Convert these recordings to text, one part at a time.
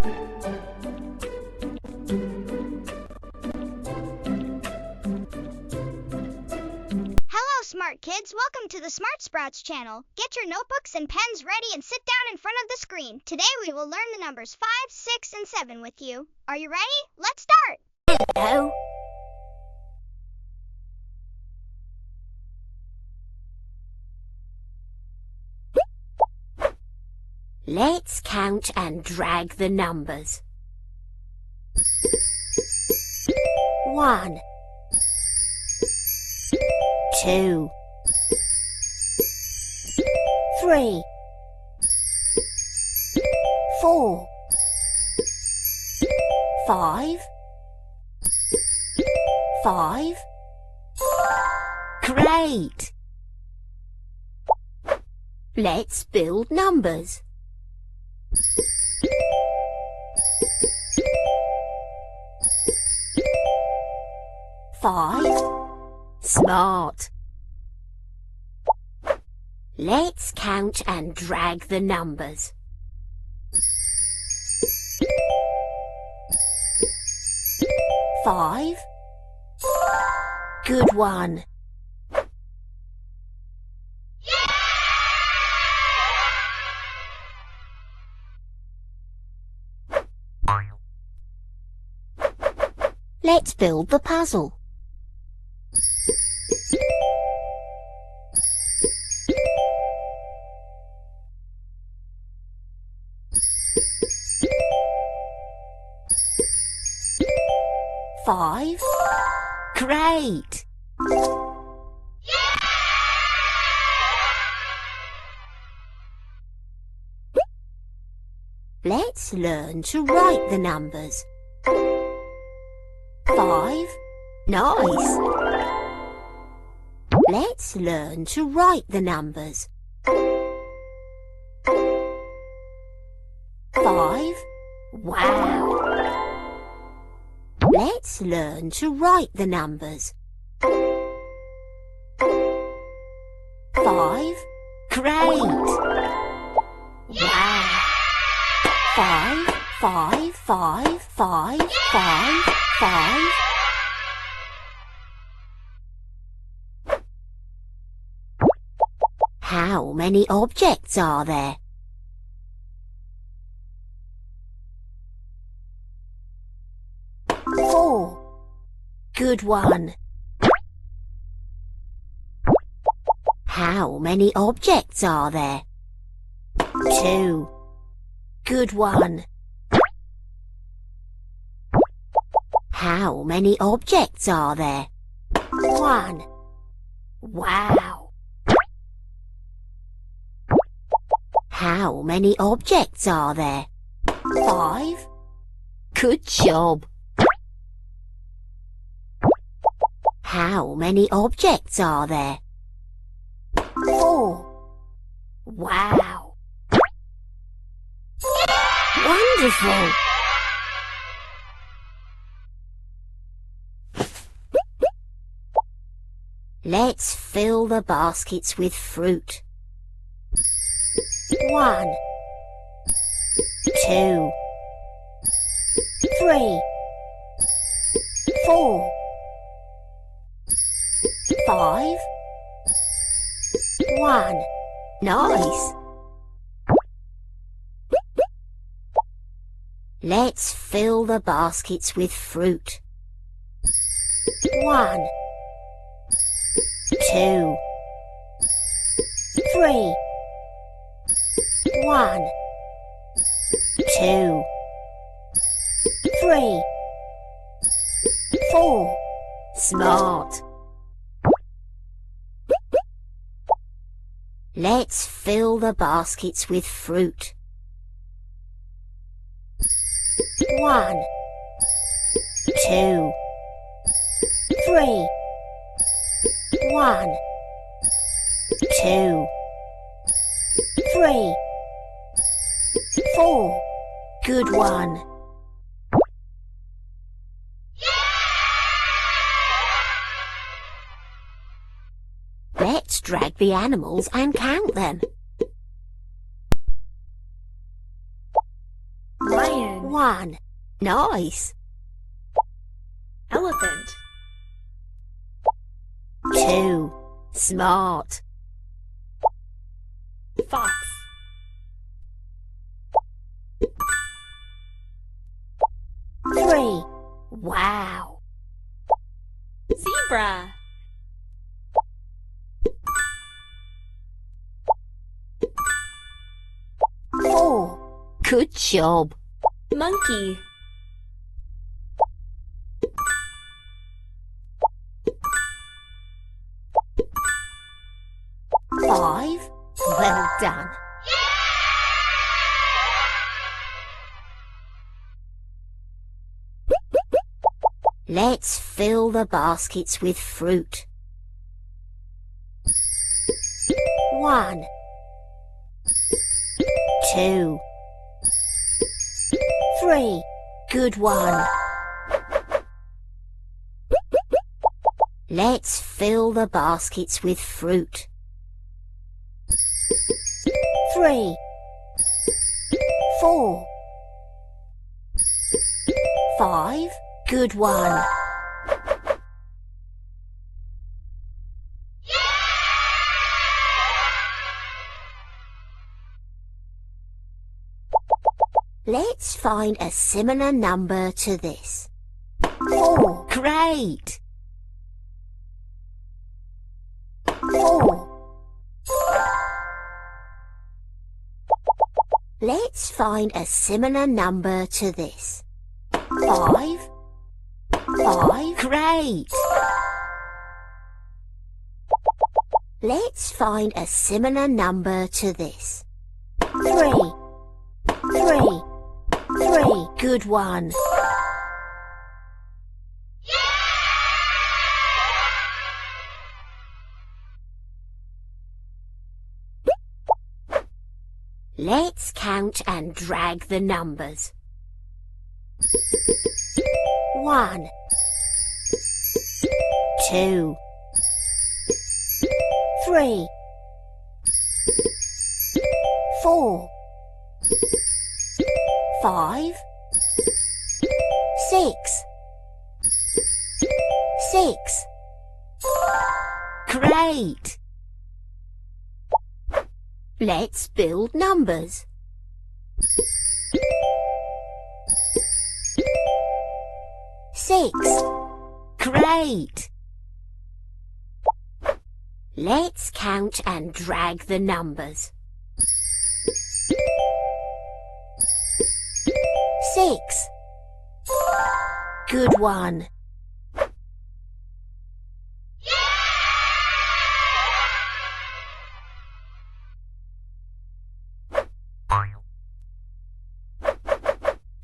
Hello, smart kids. Welcome to the Smart Sprouts channel. Get your notebooks and pens ready and sit down in front of the screen. Today we will learn the numbers 5, 6, and 7 with you. Are you ready? Let's start. Hello. Let's count and drag the numbers. 1, 2, 3, 4, 5. Great! Let's build numbers. 5. Smart. Let's count and drag the numbers. 5. Good one. Let's build the puzzle. 5. Great! Let's learn to write the numbers. 5. Nice! Let's learn to write the numbers. 5. Wow! Let's learn to write the numbers. 5. Great! Wow! 5, 5, 5, 5, 5, 5. How many objects are there? 4. Good one. How many objects are there? 2. Good one. How many objects are there? 1. Wow! How many objects are there? 5. Good job! How many objects are there? 4. Wow! Wonderful! Let's fill the baskets with fruit. 1, 2, 3, 4, 5. 1. Nice! Let's fill the baskets with fruit. 1, 2, 3, 1, 2, 3, 4. Smart! Let's fill the baskets with fruit. 1, 2, 3, 1, 2, 3, 4. Good one. Let's drag the animals and count them. Lion, 1. Nice. Elephant. 2. Smart. Fox. 3. Wow. Zebra. 4. Good job. Monkey. 5. Well done. Let's fill the baskets with fruit. 1. 2. 3. Good one. Let's fill the baskets with fruit. 3. 4. 5. Good one. Let's find a similar number to this. 4. Great. 4. Let's find a similar number to this. 5. 5. Great. Let's find a similar number to this. 3. 3. 3. Good one. Let's count and drag the numbers. 1. 2. 3. 4. 5. 6. 6. Great! Let's build numbers. 6. Great! Let's count and drag the numbers. 6. Good one.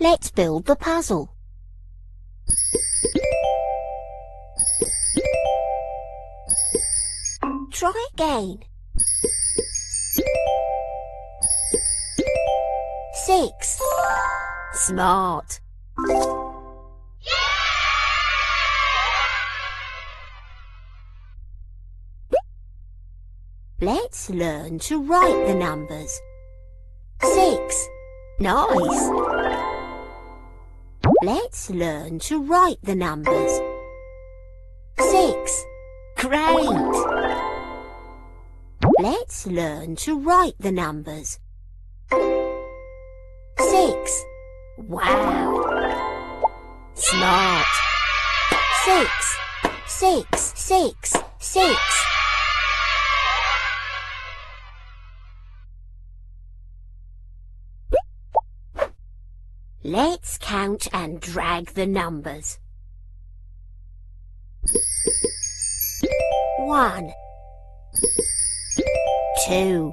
Let's build the puzzle. Try again. 6. Smart. Let's learn to write the numbers. 6. Nice. Let's learn to write the numbers. 6. Great. Let's learn to write the numbers. 6. Wow. Smart. 6. 6. 6. 6. Let's count and drag the numbers. 1. 2.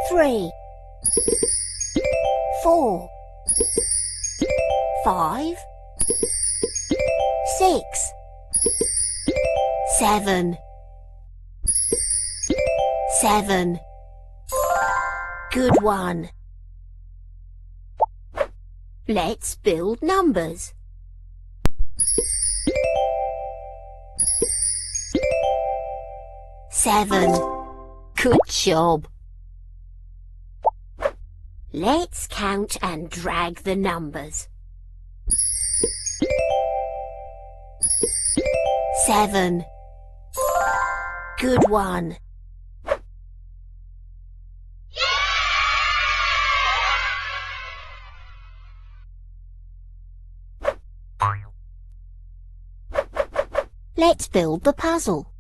3. 4. 5. 6. 7. 7. Good one. Let's build numbers. 7. Good job. Let's count and drag the numbers. 7. Good one. Let's build the puzzle.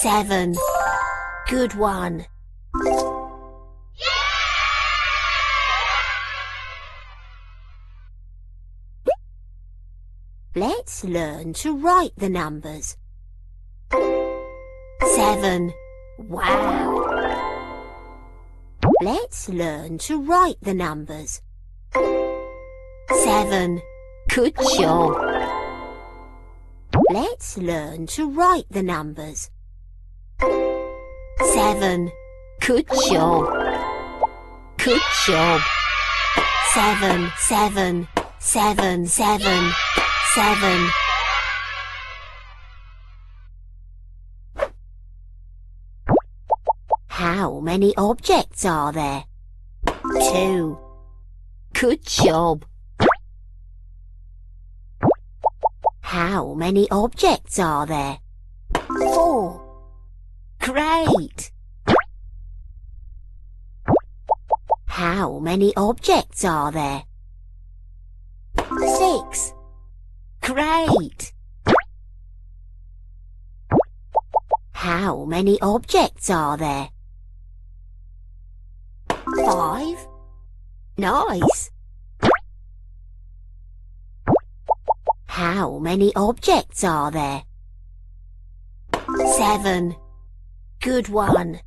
Seven. Good one. Let's learn to write the numbers. 7. Wow. Let's learn to write the numbers. 7. Good job. Let's learn to write the numbers. 7. Good job. Good job. 7, 7, 7, 7, 7. How many objects are there? 2. Good job. How many objects are there? 4. Great! How many objects are there? 6. Great! How many objects are there? 5. Nice! How many objects are there? 7. Good one.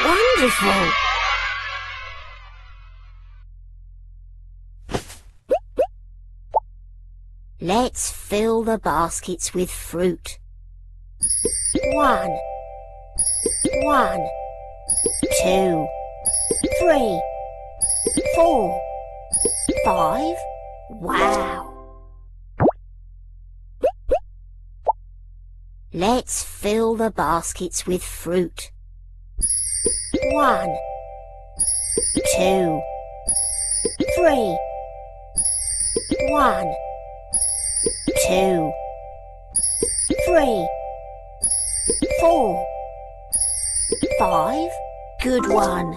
Wonderful! Let's fill the baskets with fruit. 1. 1. 2. 3. 4. 5. Wow! Let's fill the baskets with fruit. 1. 2. 3. 1. 2. 3. 4. 5. Good one.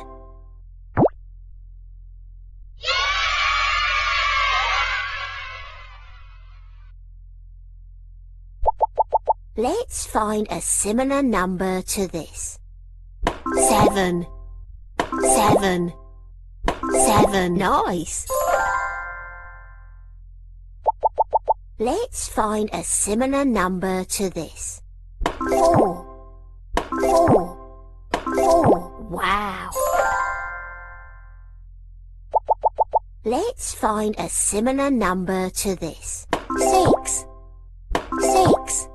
Let's find a similar number to this. 7. 7. 7. Nice! Let's find a similar number to this. 4. 4. 4. Wow! Let's find a similar number to this. 6. 6.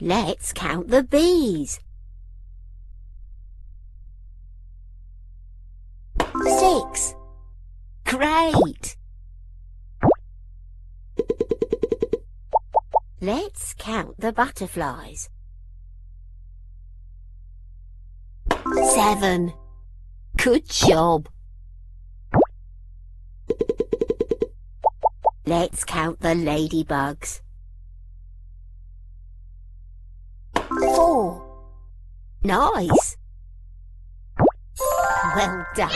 Let's count the bees. 6. Great! Let's count the butterflies. 7. Good job! Let's count the ladybugs. 4. Nice! Well done!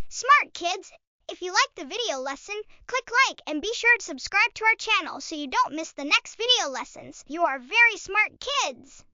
Smart kids! If you liked the video lesson, click like and be sure to subscribe to our channel so you don't miss the next video lessons. You are very smart kids!